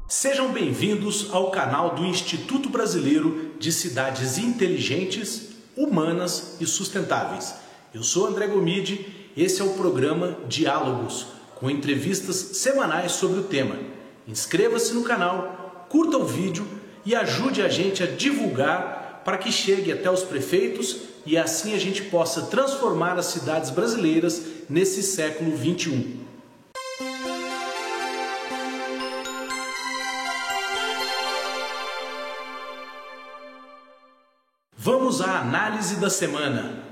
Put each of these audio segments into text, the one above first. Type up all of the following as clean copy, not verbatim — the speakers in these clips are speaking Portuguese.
Sejam bem-vindos ao canal do Instituto Brasileiro de Cidades Inteligentes, Humanas e Sustentáveis. Eu sou André Gomide, esse é o programa Diálogos, com entrevistas semanais sobre o tema. Inscreva-se no canal, curta o vídeo e ajude a gente a divulgar para que chegue até os prefeitos e assim a gente possa transformar as cidades brasileiras nesse século XXI. Vamos à análise da semana.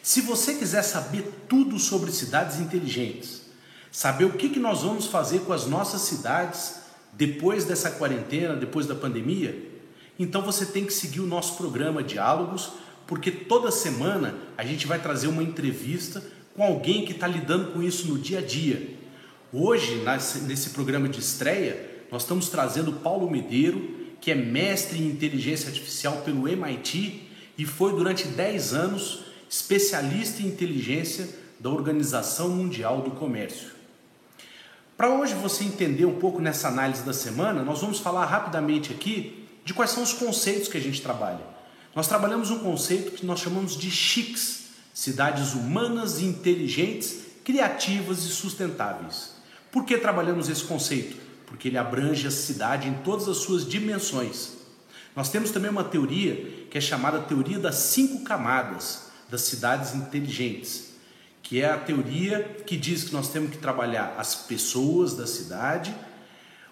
Se você quiser saber tudo sobre cidades inteligentes, saber o que nós vamos fazer com as nossas cidades depois dessa quarentena, depois da pandemia, então você tem que seguir o nosso programa Diálogos, porque toda semana a gente vai trazer uma entrevista com alguém que está lidando com isso no dia a dia. Hoje, nesse programa de estreia, nós estamos trazendo o Paulo Medeiro, que é mestre em inteligência artificial pelo MIT e foi durante 10 anos especialista em inteligência da Organização Mundial do Comércio. Para hoje você entender um pouco nessa análise da semana, nós vamos falar rapidamente aqui de quais são os conceitos que a gente trabalha. Nós trabalhamos um conceito que nós chamamos de CHICS, cidades humanas, inteligentes, criativas e sustentáveis. Por que trabalhamos esse conceito? Porque ele abrange a cidade em todas as suas dimensões. Nós temos também uma teoria que é chamada teoria das 5 camadas das cidades inteligentes, que é a teoria que diz que nós temos que trabalhar as pessoas da cidade,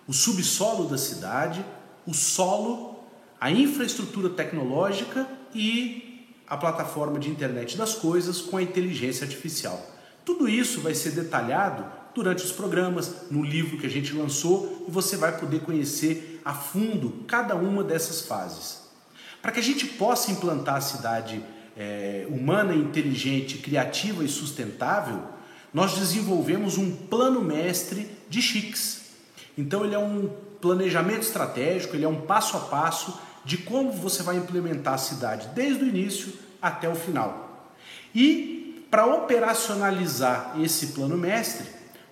o subsolo da cidade, o solo, a infraestrutura tecnológica e a plataforma de internet das coisas com a inteligência artificial. Tudo isso vai ser detalhado durante os programas, no livro que a gente lançou, e você vai poder conhecer a fundo cada uma dessas fases. Para que a gente possa implantar a cidade humana, inteligente, criativa e sustentável, nós desenvolvemos um plano mestre de CHICS. Então ele é um planejamento estratégico, ele é um passo a passo de como você vai implementar a cidade desde o início até o final. E para operacionalizar esse plano mestre,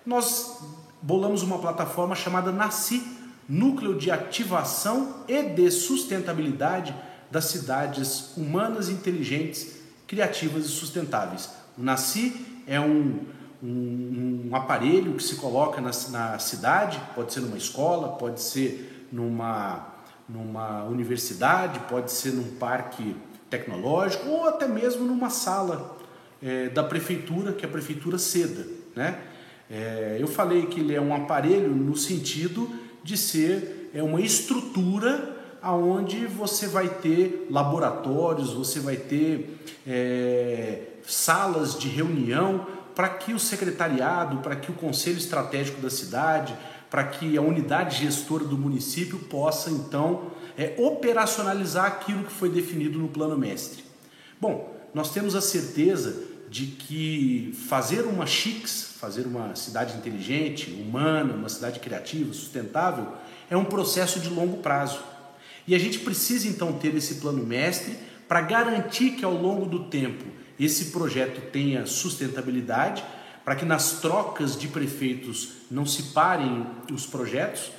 nós bolamos uma plataforma chamada NACI, Núcleo de Ativação e de Sustentabilidade das Cidades Humanas, Inteligentes, Criativas e Sustentáveis. O NACI é um aparelho que se coloca na cidade, pode ser numa escola, pode ser numa universidade, pode ser num parque tecnológico ou até mesmo numa sala da prefeitura, que a prefeitura ceda, né? Eu falei que ele é um aparelho no sentido de ser uma estrutura onde você vai ter laboratórios, você vai ter salas de reunião para que o secretariado, para que o conselho estratégico da cidade, para que a unidade gestora do município possa então operacionalizar aquilo que foi definido no plano mestre. Bom, nós temos a certeza de que fazer uma CHICS, fazer uma cidade inteligente, humana, uma cidade criativa, sustentável, é um processo de longo prazo. E a gente precisa então ter esse plano mestre para garantir que ao longo do tempo esse projeto tenha sustentabilidade, para que nas trocas de prefeitos não se parem os projetos,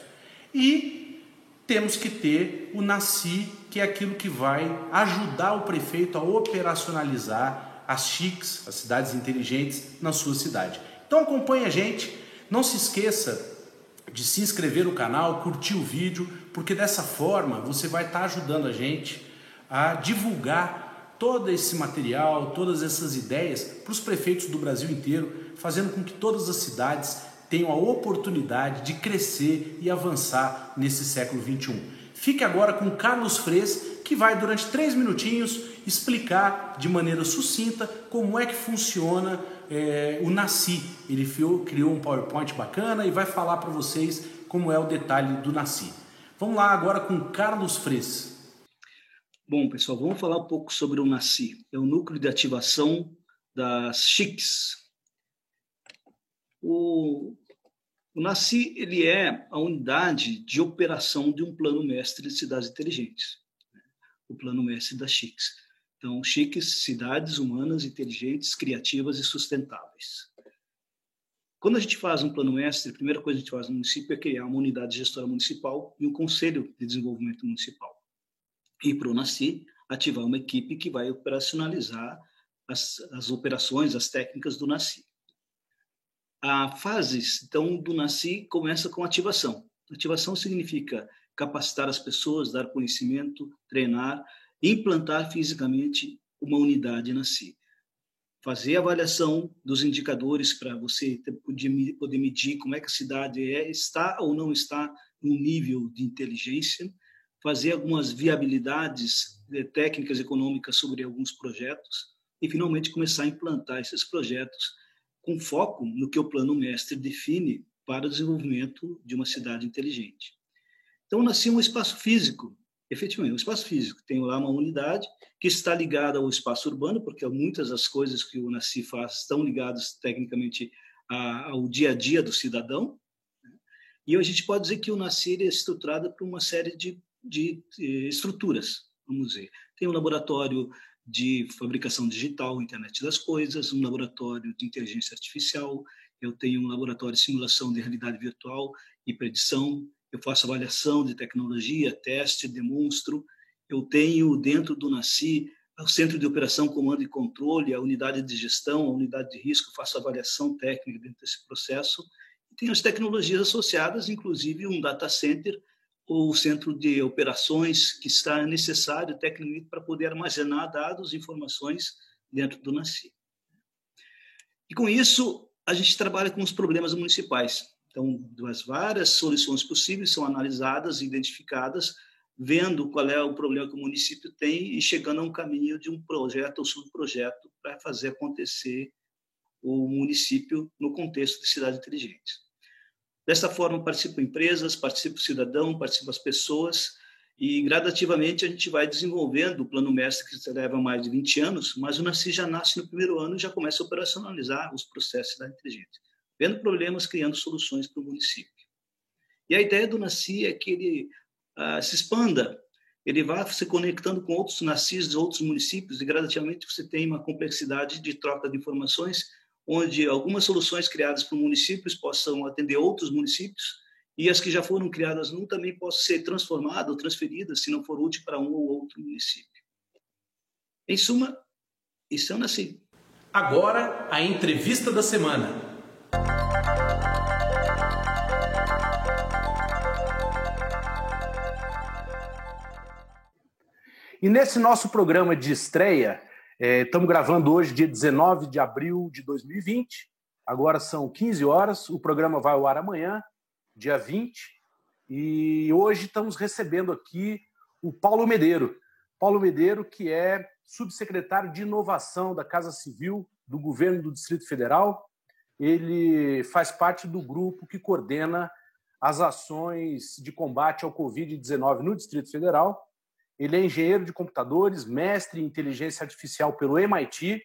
e temos que ter o NACI, que é aquilo que vai ajudar o prefeito a operacionalizar as CHICS, as cidades inteligentes, na sua cidade. Então acompanhe a gente, não se esqueça de se inscrever no canal, curtir o vídeo, porque dessa forma você vai estar ajudando a gente a divulgar todo esse material, todas essas ideias para os prefeitos do Brasil inteiro, fazendo com que todas as cidades tenham a oportunidade de crescer e avançar nesse século XXI. Fique agora com Carlos Frez, que vai durante 3 minutinhos explicar de maneira sucinta como é que funciona o NACI. Ele criou um PowerPoint bacana e vai falar para vocês como é o detalhe do NACI. Vamos lá agora com Carlos Frez. Bom, pessoal, vamos falar um pouco sobre o NACI. É o Núcleo de Ativação das CHICS. O O NACI ele é a unidade de operação de um plano mestre de cidades inteligentes, o plano mestre das CHICs. Então, CHICs, cidades humanas, inteligentes, criativas e sustentáveis. Quando a gente faz um plano mestre, a primeira coisa que a gente faz no município é criar uma unidade gestora municipal e um conselho de desenvolvimento municipal. E para o NACI, ativar uma equipe que vai operacionalizar as operações, as técnicas do NACI. A fase, então, do NACI começa com ativação. Ativação significa capacitar as pessoas, dar conhecimento, treinar, implantar fisicamente uma unidade NACI. Fazer avaliação dos indicadores para você poder medir como é que a cidade está ou não está no nível de inteligência, fazer algumas viabilidades técnicas e econômicas sobre alguns projetos e, finalmente, começar a implantar esses projetos com foco no que o plano mestre define para o desenvolvimento de uma cidade inteligente. Então, nasceu um espaço físico, efetivamente, um espaço físico. Tem lá uma unidade que está ligada ao espaço urbano, porque muitas das coisas que o NACI faz estão ligadas tecnicamente ao dia a dia do cidadão. E a gente pode dizer que o NACI é estruturado por uma série de estruturas, vamos dizer. Tem um laboratório de fabricação digital, internet das coisas, um laboratório de inteligência artificial, eu tenho um laboratório de simulação de realidade virtual e predição, eu faço avaliação de tecnologia, teste, demonstro, eu tenho dentro do NACI o Centro de Operação, Comando e Controle, a unidade de gestão, a unidade de risco, faço avaliação técnica dentro desse processo, e tenho as tecnologias associadas, inclusive um data center, ou centro de operações que está necessário tecnicamente para poder armazenar dados e informações dentro do NACI. E com isso, a gente trabalha com os problemas municipais. Então, as várias soluções possíveis são analisadas, identificadas, vendo qual é o problema que o município tem e chegando a um caminho de um projeto ou subprojeto para fazer acontecer o município no contexto de cidade inteligente. Dessa forma, participam empresas, participa o cidadão, participam as pessoas e, gradativamente, a gente vai desenvolvendo o plano mestre, que leva mais de 20 anos, mas o NACI já nasce no primeiro ano e já começa a operacionalizar os processos da inteligência, vendo problemas, criando soluções para o município. E a ideia do NACI é que ele se expanda, ele vá se conectando com outros NACIs de outros municípios e, gradativamente, você tem uma complexidade de troca de informações onde algumas soluções criadas por municípios possam atender outros municípios e as que já foram criadas num também possam ser transformadas ou transferidas, se não for útil para um ou outro município. Em suma, isso é o NACI. Agora, a entrevista da semana. E nesse nosso programa de estreia, estamos gravando hoje, dia 19 de abril de 2020. Agora são 15 horas. O programa vai ao ar amanhã, dia 20. E hoje estamos recebendo aqui o Paulo Medeiro. Paulo Medeiro, que é subsecretário de Inovação da Casa Civil do Governo do Distrito Federal. Ele faz parte do grupo que coordena as ações de combate ao Covid-19 no Distrito Federal. Ele é engenheiro de computadores, mestre em inteligência artificial pelo MIT.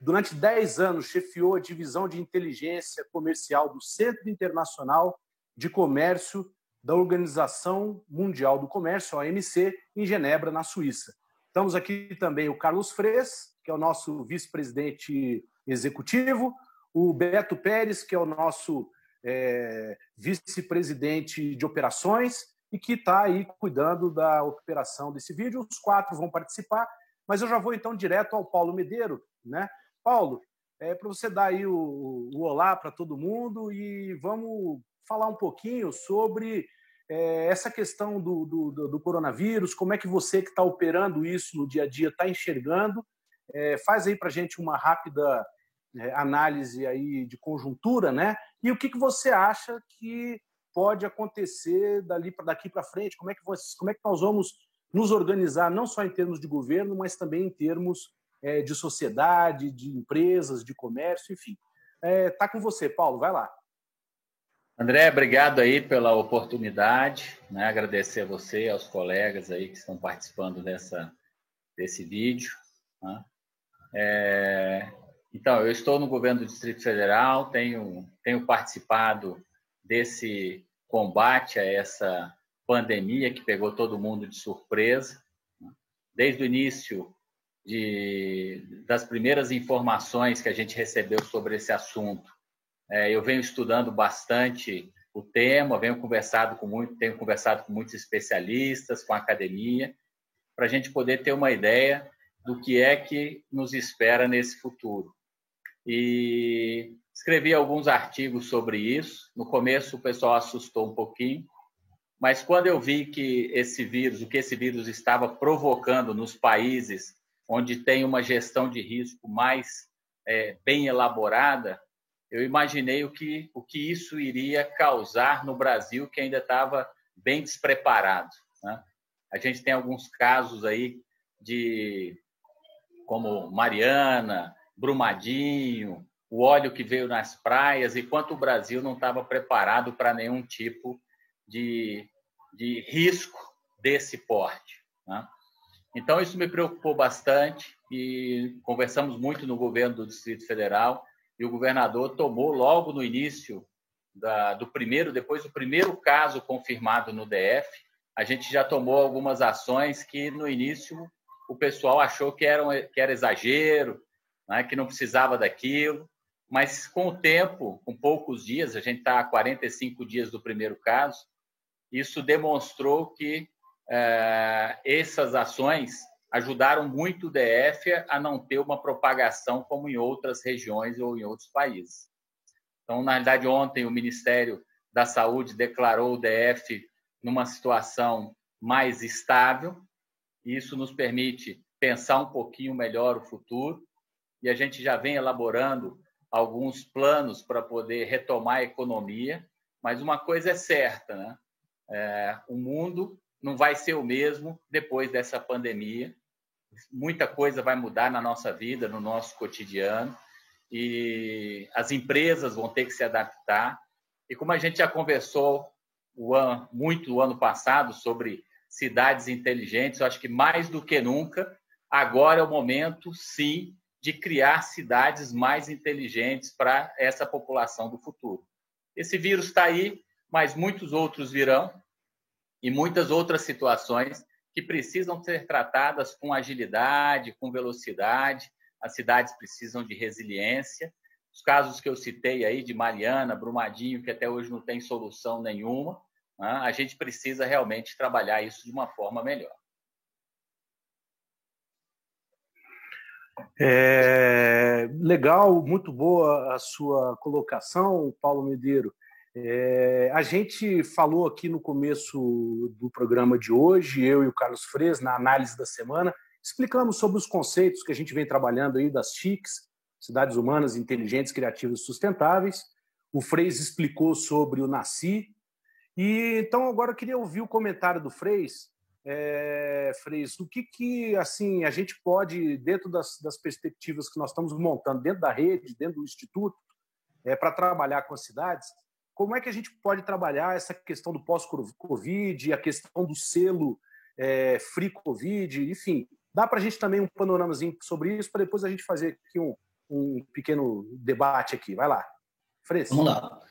Durante 10 anos, chefiou a divisão de inteligência comercial do Centro Internacional de Comércio da Organização Mundial do Comércio, OMC, em Genebra, na Suíça. Estamos aqui também o Carlos Frez, que é o nosso vice-presidente executivo, o Beto Pérez, que é o nosso vice-presidente de operações, e que está aí cuidando da operação desse vídeo. Os 4 vão participar, mas eu já vou então direto ao Paulo Medeiro, né? Paulo, para você dar aí o olá para todo mundo e vamos falar um pouquinho sobre essa questão do coronavírus, como é que você que está operando isso no dia a dia está enxergando. Faz aí para a gente uma rápida análise aí de conjuntura, né? E o que você acha que pode acontecer daqui para frente, como é que nós vamos nos organizar, não só em termos de governo, mas também em termos de sociedade, de empresas, de comércio, enfim. Está com você, Paulo, vai lá. André, obrigado aí pela oportunidade, né? Agradecer a você e aos colegas aí que estão participando desse vídeo, né? Então, eu estou no governo do Distrito Federal, tenho participado desse combate a essa pandemia que pegou todo mundo de surpresa. Desde o início das primeiras informações que a gente recebeu sobre esse assunto, eu venho estudando bastante o tema, tenho conversado com muitos especialistas, com a academia, para a gente poder ter uma ideia do que é que nos espera nesse futuro. E escrevi alguns artigos sobre isso. No começo o pessoal assustou um pouquinho, mas quando eu vi que o que esse vírus estava provocando nos países onde tem uma gestão de risco mais bem elaborada, eu imaginei o que isso iria causar no Brasil, que ainda estava bem despreparado, né? A gente tem alguns casos aí como Mariana, Brumadinho, o óleo que veio nas praias, enquanto o Brasil não estava preparado para nenhum tipo de risco desse porte, né? Então, isso me preocupou bastante e conversamos muito no governo do Distrito Federal e o governador tomou logo no início depois do primeiro caso confirmado no DF, a gente já tomou algumas ações que no início o pessoal achou que era exagero, né, que não precisava daquilo, mas com o tempo, com poucos dias, a gente está a 45 dias do primeiro caso, isso demonstrou que essas ações ajudaram muito o DF a não ter uma propagação como em outras regiões ou em outros países. Então, na realidade, ontem o Ministério da Saúde declarou o DF numa situação mais estável, e isso nos permite pensar um pouquinho melhor o futuro, e a gente já vem elaborando alguns planos para poder retomar a economia, mas uma coisa é certa, né? O mundo não vai ser o mesmo depois dessa pandemia. Muita coisa vai mudar na nossa vida, no nosso cotidiano, e as empresas vão ter que se adaptar. E como a gente já conversou muito no ano passado sobre cidades inteligentes, eu acho que mais do que nunca, agora é o momento, sim, de criar cidades mais inteligentes para essa população do futuro. Esse vírus está aí, mas muitos outros virão e muitas outras situações que precisam ser tratadas com agilidade, com velocidade. As cidades precisam de resiliência. Os casos que eu citei aí de Mariana, Brumadinho, que até hoje não tem solução nenhuma, né? A gente precisa realmente trabalhar isso de uma forma melhor. Legal, muito boa a sua colocação, Paulo Medeiro. A gente falou aqui no começo do programa de hoje, eu e o Carlos Fres, na análise da semana, explicamos sobre os conceitos que a gente vem trabalhando aí das CHICS, Cidades Humanas, Inteligentes, Criativas e Sustentáveis. O Fres explicou sobre o NACI. E então agora eu queria ouvir o comentário do Fres. Fres, o que assim, a gente pode, dentro das perspectivas que nós estamos montando dentro da rede, dentro do Instituto, para trabalhar com as cidades, como é que a gente pode trabalhar essa questão do pós-Covid, a questão do selo Free Covid, enfim, dá para a gente também um panoramazinho sobre isso, para depois a gente fazer aqui um pequeno debate aqui. Vai lá, Fres. Vamos lá.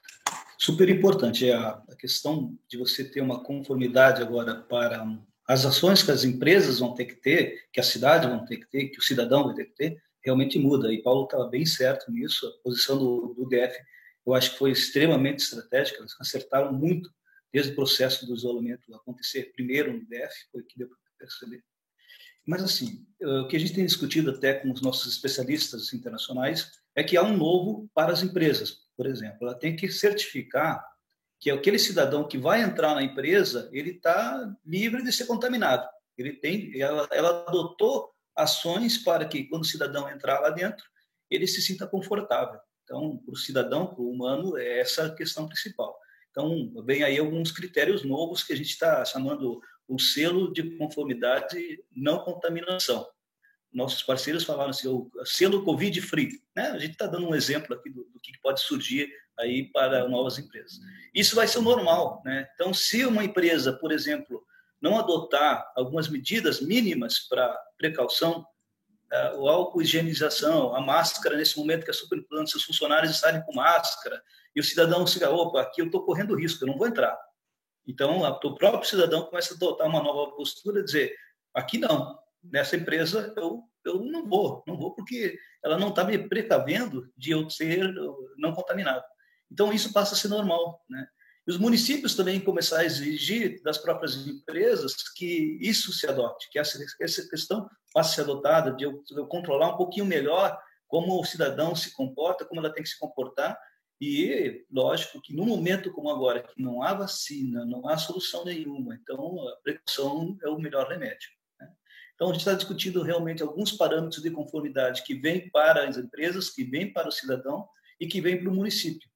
Super importante a questão de você ter uma conformidade agora para as ações que as empresas vão ter que ter, que a cidade vão ter que ter, que o cidadão vai ter que ter, realmente muda. E Paulo estava bem certo nisso. A posição do DF, eu acho que foi extremamente estratégica. Eles acertaram muito desde o processo do isolamento acontecer primeiro no DF, foi o que deu para perceber. Mas, assim, o que a gente tem discutido até com os nossos especialistas internacionais é que há um novo para as empresas. Por exemplo, ela tem que certificar que aquele cidadão que vai entrar na empresa, ele está livre de ser contaminado. Ela adotou ações para que, quando o cidadão entrar lá dentro, ele se sinta confortável. Então, para o cidadão, para o humano, é essa a questão principal. Então, vem aí alguns critérios novos que a gente está chamando o selo de conformidade não contaminação. Nossos parceiros falaram assim, o selo Covid-free, né? A gente está dando um exemplo aqui do que pode surgir aí para novas empresas. Isso vai ser o normal, né? Então, se uma empresa, por exemplo, não adotar algumas medidas mínimas para precaução, o álcool, higienização, a máscara nesse momento que é super importante, se os funcionários estarem com máscara e o cidadão fica, opa, aqui eu estou correndo risco, eu não vou entrar. Então, o próprio cidadão começa a adotar uma nova postura, dizer, aqui não, nessa empresa eu não vou porque ela não está me precavendo de eu ser não contaminado. Então, isso passa a ser normal, né? E os municípios também começaram a exigir das próprias empresas que isso se adote, que essa questão passe a ser adotada, de eu controlar um pouquinho melhor como o cidadão se comporta, como ela tem que se comportar. E, lógico, que no momento como agora, que não há vacina, não há solução nenhuma, então a precaução é o melhor remédio, né? Então, a gente está discutindo realmente alguns parâmetros de conformidade que vêm para as empresas, que vêm para o cidadão e que vêm para o município.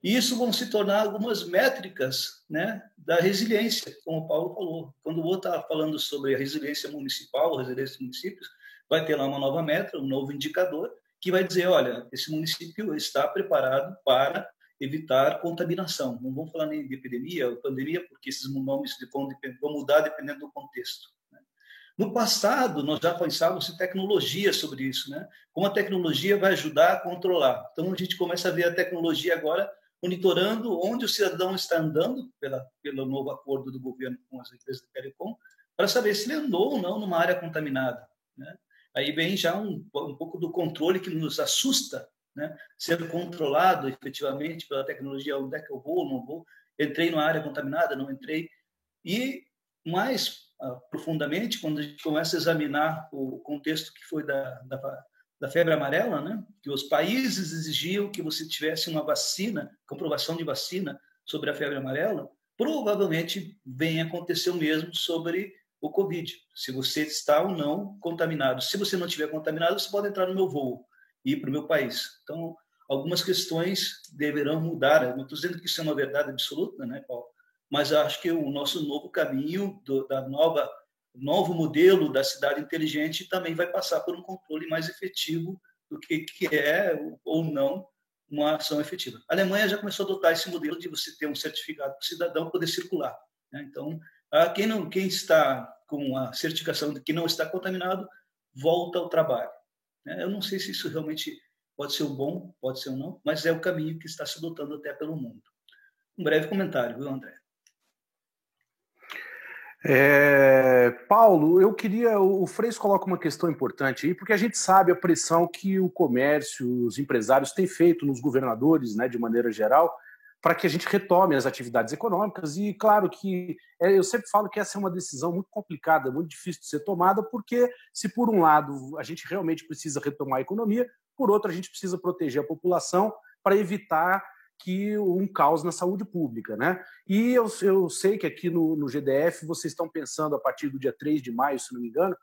E isso vão se tornar algumas métricas, né, da resiliência, como o Paulo falou. Quando o outro está falando sobre a resiliência municipal, a resiliência dos municípios, vai ter lá uma nova métrica, um novo indicador, que vai dizer, olha, esse município está preparado para evitar contaminação. Não vamos falar nem de epidemia ou pandemia, porque esses nomes vão mudar dependendo do contexto, né? No passado, nós já pensávamos em tecnologia sobre isso, né? Como a tecnologia vai ajudar a controlar. Então, a gente começa a ver a tecnologia agora monitorando onde o cidadão está andando, pelo novo acordo do governo com as empresas de telecom, para saber se ele andou ou não numa área contaminada, né? Aí vem já um pouco do controle que nos assusta, né? Ser controlado efetivamente pela tecnologia, onde é que eu vou, não vou, entrei numa área contaminada, não entrei. E mais profundamente, quando a gente começa a examinar o contexto que foi da febre amarela, né? Que os países exigiam que você tivesse uma vacina, comprovação de vacina sobre a febre amarela, provavelmente venha acontecer o mesmo sobre o Covid, se você está ou não contaminado. Se você não estiver contaminado, você pode entrar no meu voo e ir para o meu país. Então, algumas questões deverão mudar. Eu não estou dizendo que isso é uma verdade absoluta, né, Paulo? Mas acho que o nosso novo caminho, novo modelo da cidade inteligente também vai passar por um controle mais efetivo do que é ou não uma ação efetiva. A Alemanha já começou a adotar esse modelo de você ter um certificado para o cidadão poder circular, né? Então, quem está com a certificação de que não está contaminado, volta ao trabalho, né? Eu não sei se isso realmente pode ser o bom, pode ser ou não, mas é o caminho que está se adotando até pelo mundo. Um breve comentário, viu, André? Paulo, o Freis coloca uma questão importante aí, porque a gente sabe a pressão que o comércio, os empresários têm feito nos governadores, né, de maneira geral, para que a gente retome as atividades econômicas. E claro que eu sempre falo que essa é uma decisão muito complicada, muito difícil de ser tomada, porque se por um lado a gente realmente precisa retomar a economia, por outro a gente precisa proteger a população para evitar que um caos na saúde pública, né? E eu sei que aqui no GDF vocês estão pensando, a partir do dia 3 de maio, se não me engano,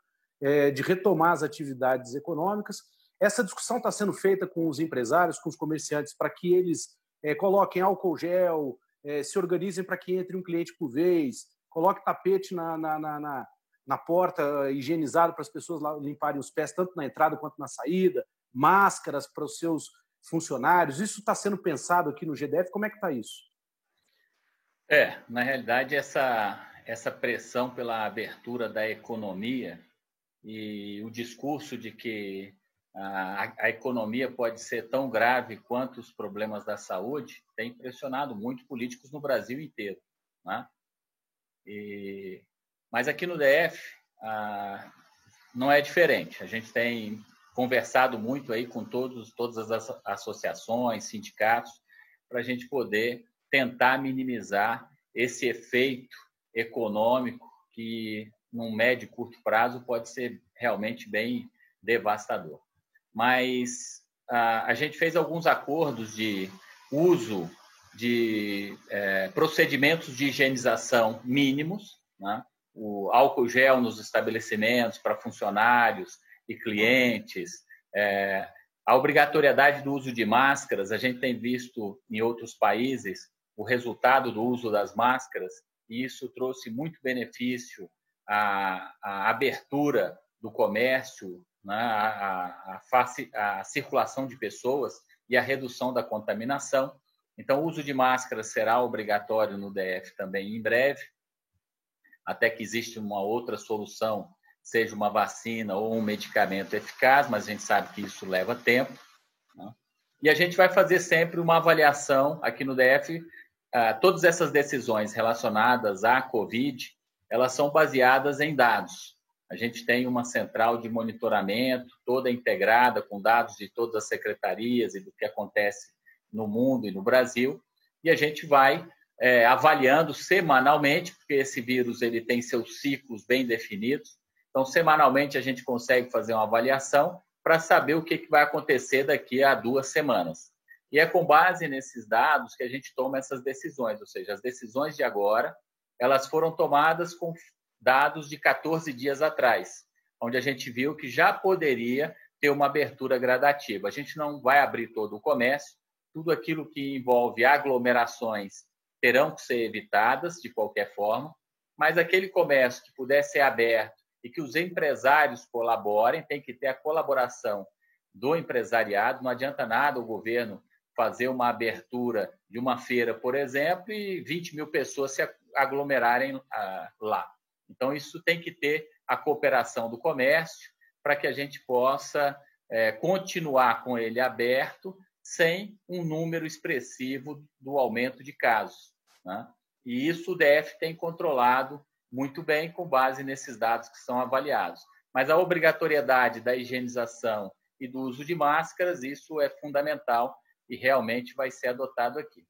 de retomar as atividades econômicas. Essa discussão está sendo feita com os empresários, com os comerciantes, para que eles coloquem álcool gel, se organizem para que entre um cliente por vez, coloque tapete na porta higienizado para as pessoas limparem os pés, tanto na entrada quanto na saída, máscaras para os seus funcionários. Isso está sendo pensado aqui no GDF? Como é que está isso? Na realidade, essa pressão pela abertura da economia e o discurso de que a economia pode ser tão grave quanto os problemas da saúde tem impressionado muito políticos no Brasil inteiro, né? Mas aqui no DF não é diferente. A gente tem conversado muito aí com todas as associações, sindicatos, para a gente poder tentar minimizar esse efeito econômico que, num médio e curto prazo, pode ser realmente bem devastador. Mas a gente fez alguns acordos de uso de procedimentos de higienização mínimos, né? O álcool gel nos estabelecimentos para funcionários e clientes, a obrigatoriedade do uso de máscaras. A gente tem visto em outros países o resultado do uso das máscaras, e isso trouxe muito benefício à abertura do comércio, né, a circulação de pessoas e a redução da contaminação. Então, o uso de máscaras será obrigatório no DF também em breve, até que existe uma outra solução, seja uma vacina ou um medicamento eficaz, mas a gente sabe que isso leva tempo, né? E a gente vai fazer sempre uma avaliação aqui no DF. Todas essas decisões relacionadas à Covid, elas são baseadas em dados. A gente tem uma central de monitoramento, toda integrada, com dados de todas as secretarias e do que acontece no mundo e no Brasil, e a gente vai avaliando semanalmente, porque esse vírus ele tem seus ciclos bem definidos, então semanalmente a gente consegue fazer uma avaliação para saber o que vai acontecer daqui a 2 semanas. E é com base nesses dados que a gente toma essas decisões, ou seja, as decisões de agora, elas foram tomadas com dados de 14 dias atrás, onde a gente viu que já poderia ter uma abertura gradativa. A gente não vai abrir todo o comércio, tudo aquilo que envolve aglomerações terão que ser evitadas de qualquer forma, mas aquele comércio que puder ser aberto e que os empresários colaborem, tem que ter a colaboração do empresariado. Não adianta nada o governo fazer uma abertura de uma feira, por exemplo, e 20 mil pessoas se aglomerarem lá. Então, isso tem que ter a cooperação do comércio para que a gente possa continuar com ele aberto sem um número expressivo do aumento de casos, né? E isso o DF tem controlado muito bem com base nesses dados que são avaliados. Mas a obrigatoriedade da higienização e do uso de máscaras, isso é fundamental e realmente vai ser adotado aqui.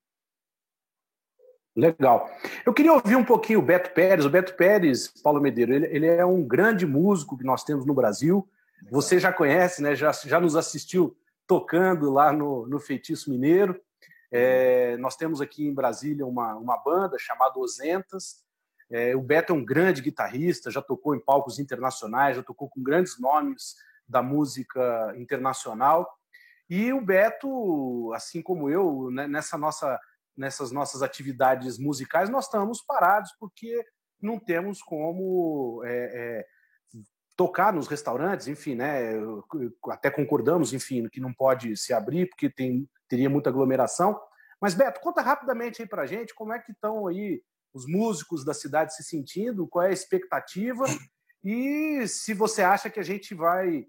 Legal. Eu queria ouvir um pouquinho o Beto Pérez. O Beto Pérez, Paulo Medeiro, ele é um grande músico que nós temos no Brasil. Você já conhece, né? Já nos assistiu tocando lá no Feitiço Mineiro. Nós temos aqui em Brasília uma banda chamada Ozentas. O Beto é um grande guitarrista, já tocou em palcos internacionais, já tocou com grandes nomes da música internacional. E o Beto, assim como eu, né, nessas nossas atividades musicais, nós estamos parados porque não temos como tocar nos restaurantes, enfim, né? Até concordamos, enfim, que não pode se abrir porque teria muita aglomeração. Mas, Beto, conta rapidamente aí pra gente como é que estão aí os músicos da cidade se sentindo, qual é a expectativa e se você acha que a gente vai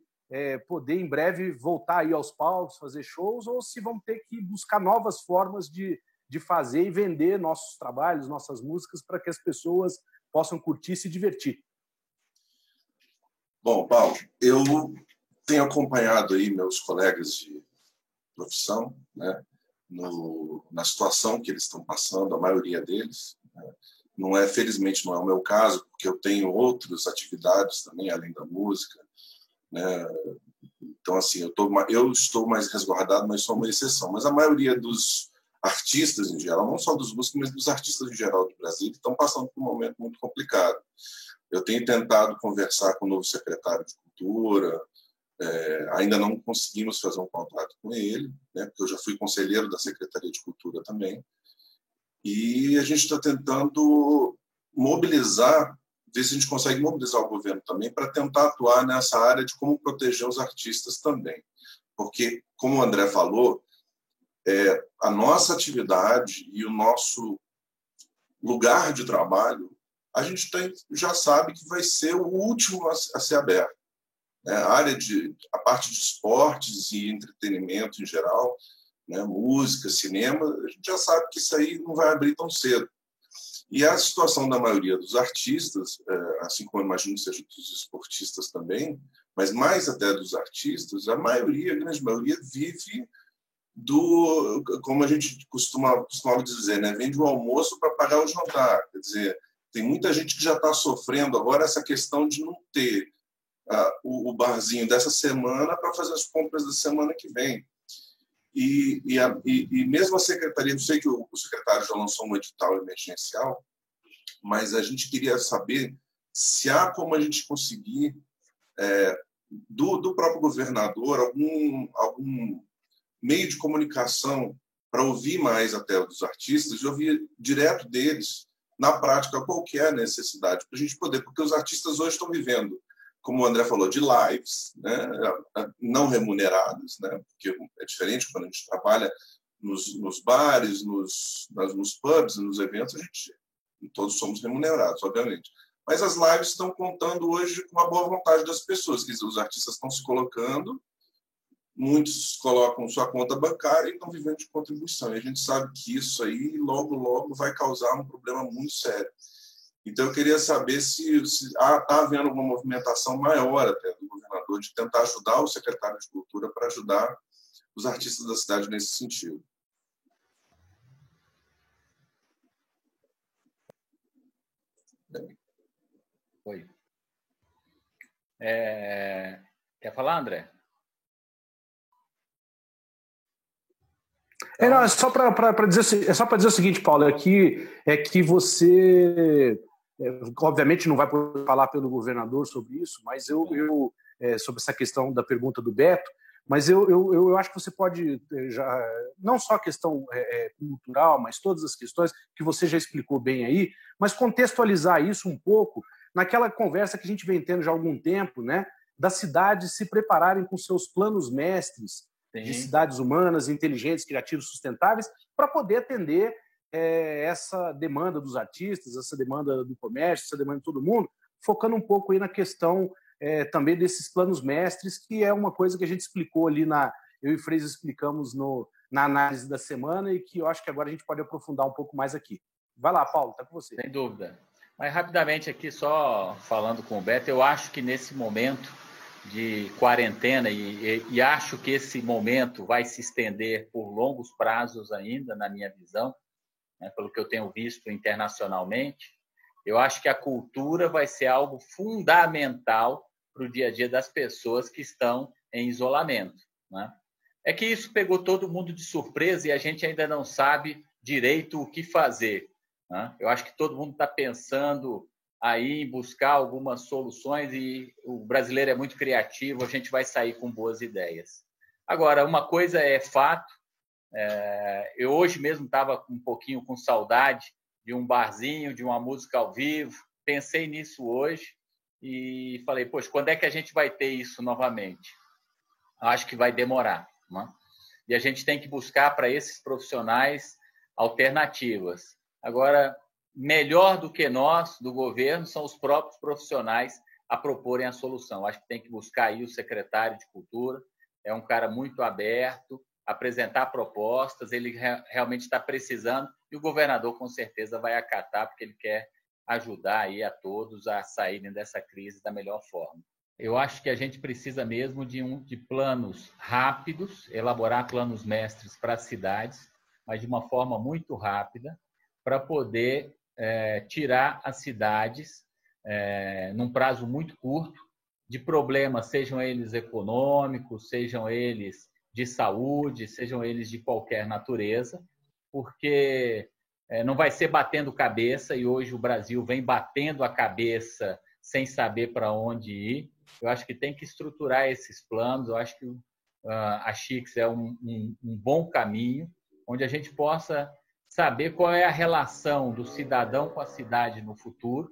poder em breve voltar aí aos palcos, fazer shows, ou se vamos ter que buscar novas formas de fazer e vender nossos trabalhos, nossas músicas, para que as pessoas possam curtir e se divertir. Bom, Paulo, eu tenho acompanhado aí meus colegas de profissão, né, na situação que eles estão passando, a maioria deles. Né, felizmente não é o meu caso, porque eu tenho outras atividades também, além da música. Né? Então, assim, eu estou mais resguardado, mas sou uma exceção. Mas a maioria dos artistas em geral, não só dos músicos, mas dos artistas em geral do Brasil, estão passando por um momento muito complicado. Eu tenho tentado conversar com o novo secretário de Cultura, ainda não conseguimos fazer um contato com ele, né, porque eu já fui conselheiro da Secretaria de Cultura também, e a gente está tentando mobilizar, ver se a gente consegue mobilizar o governo também para tentar atuar nessa área de como proteger os artistas também. Porque, como o André falou, a nossa atividade e o nosso lugar de trabalho, a gente já sabe que vai ser o último a ser aberto. A parte de esportes e entretenimento em geral, né, música, cinema, a gente já sabe que isso aí não vai abrir tão cedo. E a situação da maioria dos artistas, assim como eu imagino que seja dos esportistas também, mas mais até dos artistas, a grande maioria vive como a gente costumava dizer, né, vende o almoço para pagar o jantar. Quer dizer, tem muita gente que já está sofrendo agora essa questão de não ter o barzinho dessa semana para fazer as compras da semana que vem. E mesmo a secretaria, eu sei que o secretário já lançou um edital emergencial, mas a gente queria saber se há como a gente conseguir, do próprio governador, algum meio de comunicação para ouvir mais até dos artistas e ouvir direto deles, na prática, qual que é a necessidade para a gente poder, porque os artistas hoje estão vivendo, como o André falou, de lives, né, não remuneradas, né, porque é diferente quando a gente trabalha nos bares, nos pubs, nos eventos, todos somos remunerados, obviamente. Mas as lives estão contando hoje com a boa vontade das pessoas, quer dizer, os artistas estão se colocando muitos colocam sua conta bancária e estão vivendo de contribuição. E a gente sabe que isso aí, logo, logo, vai causar um problema muito sério. Então, eu queria saber se está havendo alguma movimentação maior até do governador de tentar ajudar o secretário de Cultura para ajudar os artistas da cidade nesse sentido. Oi. Quer falar, André? Não, é só para dizer o seguinte, Paulo, é que você, obviamente, não vai poder falar pelo governador sobre isso, mas sobre essa questão da pergunta do Beto, mas eu acho que você pode, não só a questão cultural, mas todas as questões que você já explicou bem aí, mas contextualizar isso um pouco naquela conversa que a gente vem tendo já há algum tempo, né, das cidades se prepararem com seus planos mestres, Sim. De cidades humanas, inteligentes, criativas, sustentáveis, para poder atender essa demanda dos artistas, essa demanda do comércio, essa demanda de todo mundo, focando um pouco aí na questão também desses planos mestres, que é uma coisa que a gente explicou ali, eu e o Freire explicamos na análise da semana e que eu acho que agora a gente pode aprofundar um pouco mais aqui. Vai lá, Paulo, está com você. Sem dúvida. Mas rapidamente aqui, só falando com o Beto, eu acho que nesse momento de quarentena, e acho que esse momento vai se estender por longos prazos ainda, na minha visão, né, pelo que eu tenho visto internacionalmente, eu acho que a cultura vai ser algo fundamental para o dia a dia das pessoas que estão em isolamento, né? É que isso pegou todo mundo de surpresa e a gente ainda não sabe direito o que fazer, né? Eu acho que todo mundo está pensando aí em buscar algumas soluções e o brasileiro é muito criativo, a gente vai sair com boas ideias. Agora, uma coisa é fato, eu hoje mesmo estava um pouquinho com saudade de um barzinho, de uma música ao vivo, pensei nisso hoje e falei, poxa, quando é que a gente vai ter isso novamente? Acho que vai demorar, né? E a gente tem que buscar para esses profissionais alternativas. Agora, melhor do que nós, do governo, são os próprios profissionais a proporem a solução. Acho que tem que buscar aí o secretário de Cultura, é um cara muito aberto, apresentar propostas, ele realmente está precisando e o governador com certeza vai acatar, porque ele quer ajudar aí a todos a saírem dessa crise da melhor forma. Eu acho que a gente precisa mesmo de planos rápidos, elaborar planos mestres para as cidades, mas de uma forma muito rápida, para poder tirar as cidades, num prazo muito curto, de problemas, sejam eles econômicos, sejam eles de saúde, sejam eles de qualquer natureza, porque não vai ser batendo cabeça, e hoje o Brasil vem batendo a cabeça sem saber para onde ir. Eu acho que tem que estruturar esses planos, eu acho que a Chix é um bom caminho, onde a gente possa saber qual é a relação do cidadão com a cidade no futuro,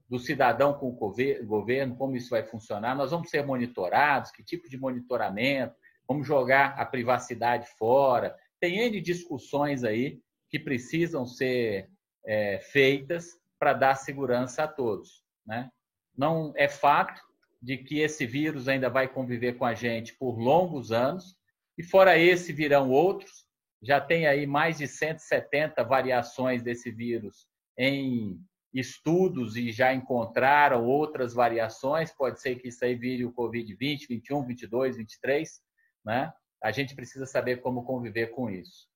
do cidadão com o governo, como isso vai funcionar. Nós vamos ser monitorados, que tipo de monitoramento, vamos jogar a privacidade fora. Tem N discussões aí que precisam ser feitas para dar segurança a todos, né? Não é fato de que esse vírus ainda vai conviver com a gente por longos anos, e fora esse virão outros. Já tem aí mais de 170 variações desse vírus em estudos e já encontraram outras variações. Pode ser que isso aí vire o Covid-20, 21, 22, 23, né? A gente precisa saber como conviver com isso.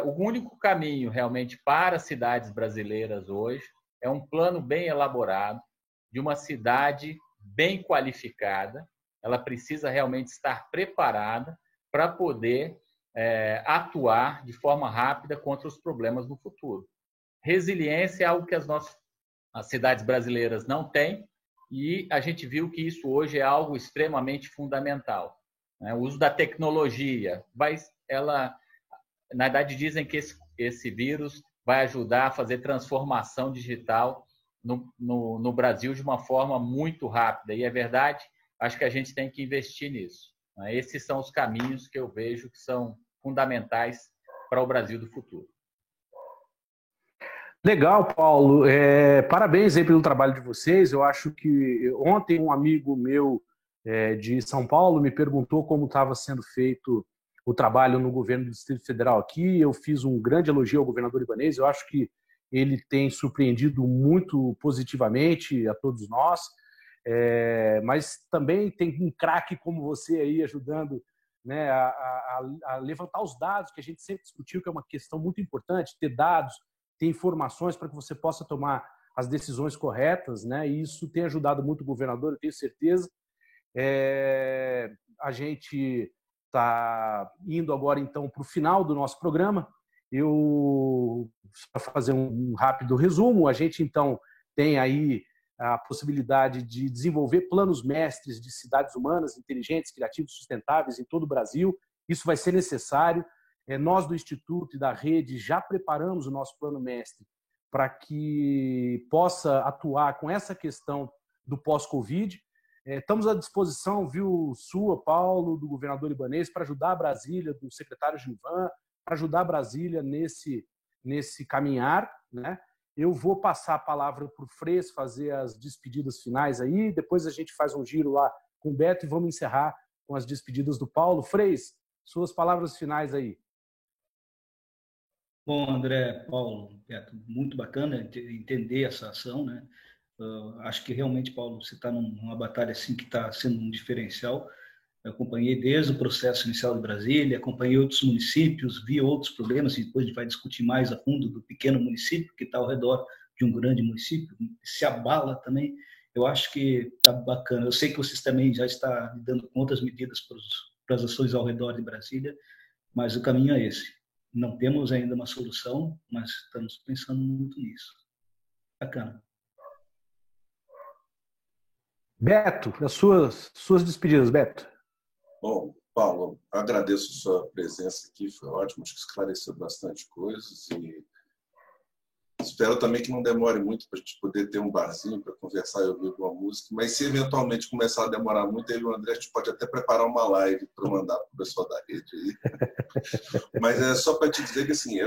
O único caminho realmente para as cidades brasileiras hoje é um plano bem elaborado, de uma cidade bem qualificada. Ela precisa realmente estar preparada para poder atuar de forma rápida contra os problemas no futuro. Resiliência é algo que as cidades brasileiras não têm, e a gente viu que isso hoje é algo extremamente fundamental. O uso da tecnologia, na verdade dizem que esse vírus vai ajudar a fazer transformação digital no Brasil de uma forma muito rápida, e é verdade, acho que a gente tem que investir nisso. Esses são os caminhos que eu vejo que são fundamentais para o Brasil do futuro. Legal, Paulo. Parabéns aí pelo trabalho de vocês. Eu acho que ontem um amigo meu de São Paulo me perguntou como estava sendo feito o trabalho no governo do Distrito Federal aqui. Eu fiz um grande elogio ao governador Ibanez. Eu acho que ele tem surpreendido muito positivamente a todos nós, mas também tem um craque como você aí ajudando, né, a levantar os dados, que a gente sempre discutiu, que é uma questão muito importante, ter dados, ter informações para que você possa tomar as decisões corretas, né? E isso tem ajudado muito o governador, eu tenho certeza. A gente está indo agora, então, para o final do nosso programa. Para fazer um rápido resumo, a gente, então, tem aí a possibilidade de desenvolver planos mestres de cidades humanas, inteligentes, criativas, sustentáveis em todo o Brasil. Isso vai ser necessário. Nós do Instituto e da rede já preparamos o nosso plano mestre para que possa atuar com essa questão do pós-Covid. Estamos à disposição, viu, sua, Paulo, do governador Ibanez, para ajudar a Brasília, do secretário Gilvan, para ajudar a Brasília nesse caminhar, né? Eu vou passar a palavra para o Fres fazer as despedidas finais aí, depois a gente faz um giro lá com o Beto e vamos encerrar com as despedidas do Paulo. Fres, suas palavras finais aí. Bom, André, Paulo, Beto, muito bacana entender essa ação, né? Acho que realmente, Paulo, você está numa batalha assim que está sendo um diferencial. Eu acompanhei desde o processo inicial de Brasília, acompanhei outros municípios, vi outros problemas, e depois a gente vai discutir mais a fundo do pequeno município que está ao redor de um grande município, se abala também. Eu acho que está bacana. Eu sei que vocês também já estão lidando com outras medidas para as ações ao redor de Brasília, mas o caminho é esse. Não temos ainda uma solução, mas estamos pensando muito nisso. Bacana. Beto, as suas despedidas, Beto. Bom, Paulo, agradeço a sua presença aqui, foi ótimo, acho que esclareceu bastante coisas e espero também que não demore muito para a gente poder ter um barzinho para conversar e ouvir uma música, mas se eventualmente começar a demorar muito, eu e o André, a gente pode até preparar uma live para mandar para o pessoal da rede aí. Mas é só para te dizer que, assim,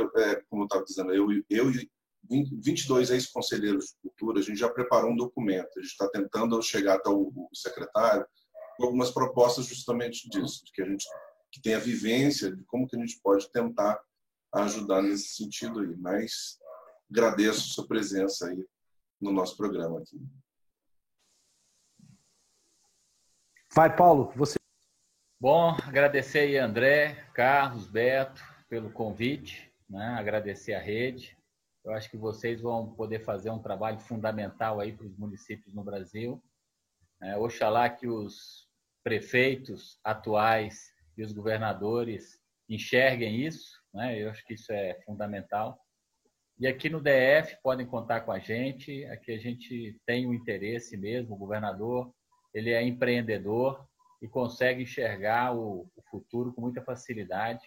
como eu estava dizendo, eu e 22 ex-conselheiros de cultura, a gente já preparou um documento, a gente está tentando chegar até o secretário com algumas propostas justamente disso, de que a gente que tenha vivência de como que a gente pode tentar ajudar nesse sentido aí, mas agradeço a sua presença aí no nosso programa aqui. Vai, Paulo, você. Bom, agradecer aí André, Carlos, Beto pelo convite, né? Agradecer a rede. Eu acho que vocês vão poder fazer um trabalho fundamental aí para os municípios no Brasil. Oxalá que os prefeitos atuais e os governadores enxerguem isso, né? Eu acho que isso é fundamental. E aqui no DF podem contar com a gente, aqui a gente tem um interesse mesmo, o governador, ele é empreendedor e consegue enxergar o futuro com muita facilidade.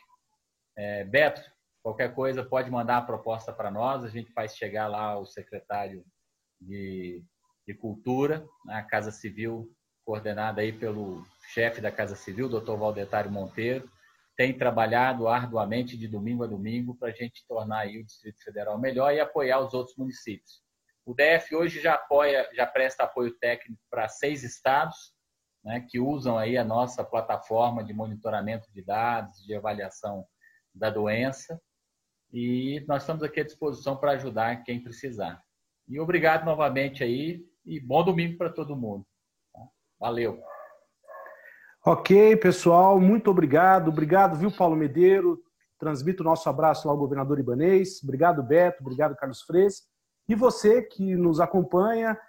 Beto, qualquer coisa pode mandar a proposta para nós, a gente faz chegar lá ao secretário de Cultura, na Casa Civil, coordenada aí pelo chefe da Casa Civil, Dr. Valdetário Monteiro, tem trabalhado arduamente de domingo a domingo para a gente tornar aí o Distrito Federal melhor e apoiar os outros municípios. O DF hoje já presta apoio técnico para 6 estados, né, que usam aí a nossa plataforma de monitoramento de dados, de avaliação da doença, e nós estamos aqui à disposição para ajudar quem precisar. E obrigado novamente aí e bom domingo para todo mundo. Valeu. Ok, pessoal, muito obrigado. Obrigado, viu, Paulo Medeiro? Transmito o nosso abraço lá ao governador Ibanez. Obrigado, Beto. Obrigado, Carlos Fres. E você que nos acompanha,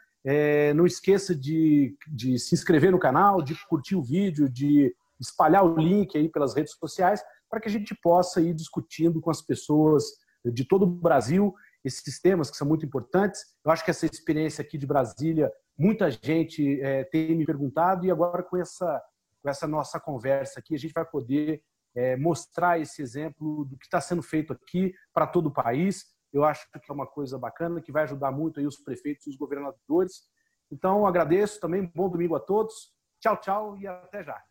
não esqueça de se inscrever no canal, de curtir o vídeo, de espalhar o link aí pelas redes sociais, para que a gente possa ir discutindo com as pessoas de todo o Brasil esses temas que são muito importantes. Eu acho que essa experiência aqui de Brasília, muita gente tem me perguntado, e agora com essa nossa conversa aqui, a gente vai poder mostrar esse exemplo do que está sendo feito aqui para todo o país. Eu acho que é uma coisa bacana, que vai ajudar muito aí os prefeitos e os governadores. Então, agradeço também, bom domingo a todos. Tchau, tchau e até já.